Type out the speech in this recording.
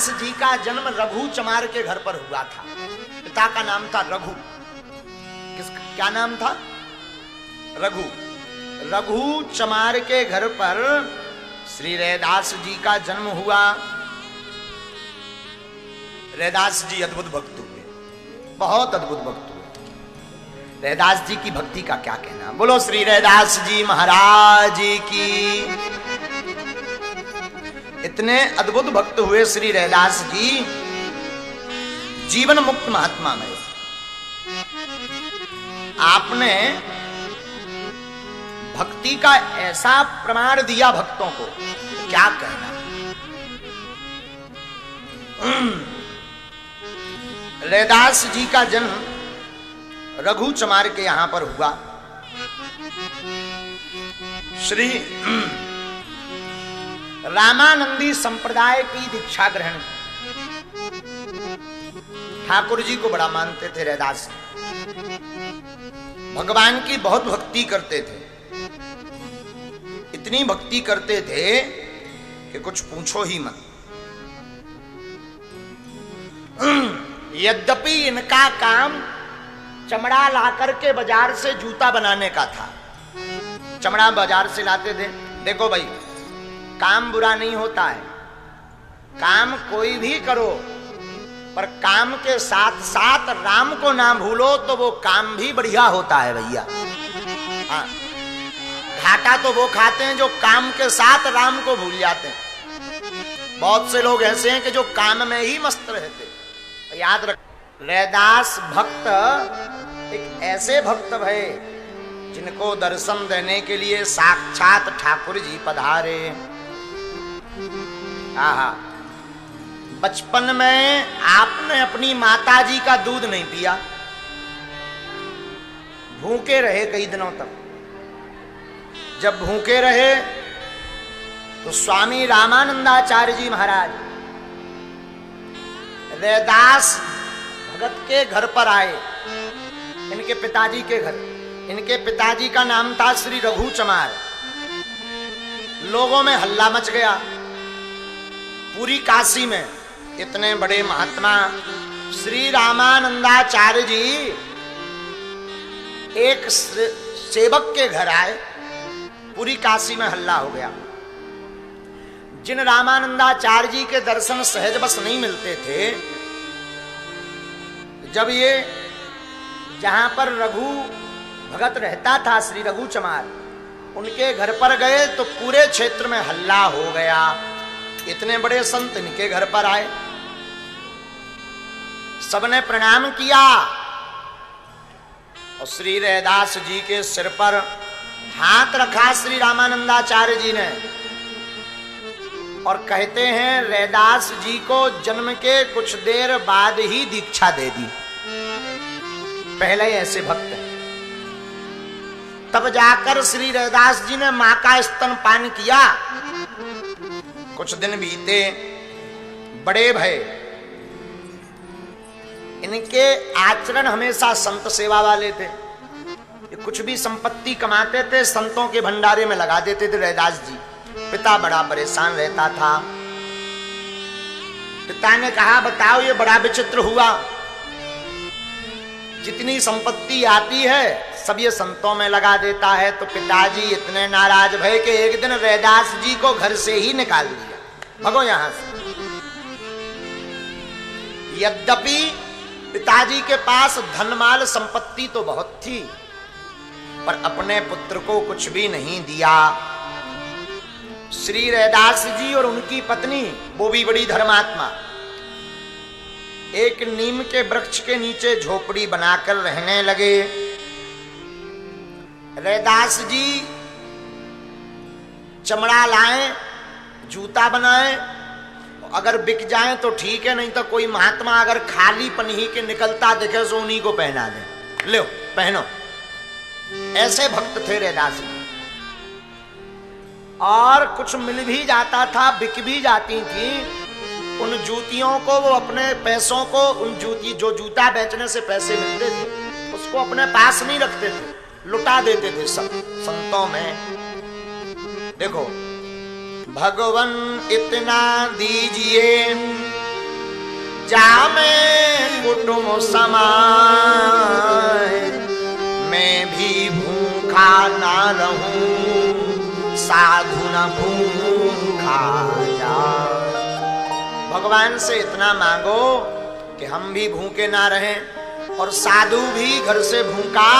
रैदास जी का जन्म रघु चमार के घर पर हुआ था। पिता का नाम था रघु। क्या नाम था? रघु। रघु चमार के घर पर श्री रैदास जी का जन्म हुआ। रैदास जी अद्भुत भक्त हुए, बहुत अद्भुत भक्त हुए। रैदास जी की भक्ति का क्या कहना। बोलो श्री रैदास जी महाराज की। इतने अद्भुत भक्त हुए श्री रैदास जी, जीवन मुक्त महात्मा में। आपने भक्ति का ऐसा प्रमाण दिया भक्तों को, क्या कहना। रैदास जी का जन्म रघु चमार के यहां पर हुआ। श्री रामानंदी संप्रदाय की दीक्षा ग्रहण की। ठाकुर जी को बड़ा मानते थे रैदास। भगवान की बहुत भक्ति करते थे। इतनी भक्ति करते थे कि कुछ पूछो ही मत। यद्यपि इनका काम चमड़ा लाकर के बाजार से जूता बनाने का था। चमड़ा बाजार से लाते थे। देखो भाई, काम बुरा नहीं होता है, काम कोई भी करो, पर काम के साथ साथ राम को ना भूलो तो वो काम भी बढ़िया होता है भैया। हाँ, घाटा तो वो खाते हैं जो काम के साथ राम को भूल जाते हैं। बहुत से लोग ऐसे हैं कि जो काम में ही मस्त रहते। याद रख, रैदास भक्त एक ऐसे भक्त भय जिनको दर्शन देने के लिए साक्षात ठाकुर जी पधारे। आहा, बचपन में आपने अपनी माता जी का दूध नहीं पिया, भूखे रहे कई दिनों तक। जब भूखे रहे तो स्वामी रामानंदाचार्य जी महाराज रैदास भगत के घर पर आए, इनके पिताजी के घर। इनके पिताजी का नाम था श्री रघु चमार। लोगों में हल्ला मच गया पूरी काशी में। इतने बड़े महात्मा श्री रामानंदाचार्य जी एक सेवक के घर आए, पूरी काशी में हल्ला हो गया। जिन रामानंदाचार्य जी के दर्शन सहज बस नहीं मिलते थे, जब ये जहां पर रघु भगत रहता था श्री रघु चमार, उनके घर पर गए तो पूरे क्षेत्र में हल्ला हो गया। इतने बड़े संत इनके घर पर आए, सबने प्रणाम किया और श्री रैदास जी के सिर पर हाथ रखा श्री रामानंदाचार्य जी ने, और कहते हैं रैदास जी को जन्म के कुछ देर बाद ही दीक्षा दे दी। पहले ही ऐसे भक्त हैं। तब जाकर श्री रैदास जी ने मां का स्तनपान किया। कुछ दिन बीते, बड़े भय। इनके आचरण हमेशा संत सेवा वाले थे। ये कुछ भी संपत्ति कमाते थे, संतों के भंडारे में लगा देते थे रैदास जी। पिता बड़ा परेशान रहता था। पिता ने कहा, बताओ ये बड़ा विचित्र हुआ, जितनी संपत्ति आती है सब ये संतों में लगा देता है। तो पिताजी इतने नाराज भय कि एक दिन रैदास जी को घर से ही निकाल दिया, भगो यहां से। यद्यपि पिताजी के पास धनमाल संपत्ति तो बहुत थी, पर अपने पुत्र को कुछ भी नहीं दिया। श्री रैदास जी और उनकी पत्नी, वो भी बड़ी धर्मात्मा, एक नीम के वृक्ष के नीचे झोपड़ी बनाकर रहने लगे। रैदास जी चमड़ा लाएं, जूता बनाएं, अगर बिक जाएं तो ठीक है, नहीं तो कोई महात्मा अगर खाली पन्ही के निकलता दिखे तो उन्हीं को पहना दे, लो पहनो। ऐसे भक्त थे रैदास जी। और कुछ मिल भी जाता था, बिक भी जाती थी, उन जूतियों को वो अपने पैसों को, उन जूती जो जूता बेचने से पैसे मिलते थे उसको अपने पास नहीं रखते थे, लुटा देते थे सब संतों में। देखो, भगवन इतना दीजिए जामे कुटुम समाए, मैं भी भूखा ना रहूं, साधु न भूखा जाए। भगवान से इतना मांगो कि हम भी भूखे ना रहें और साधु भी घर से भूखा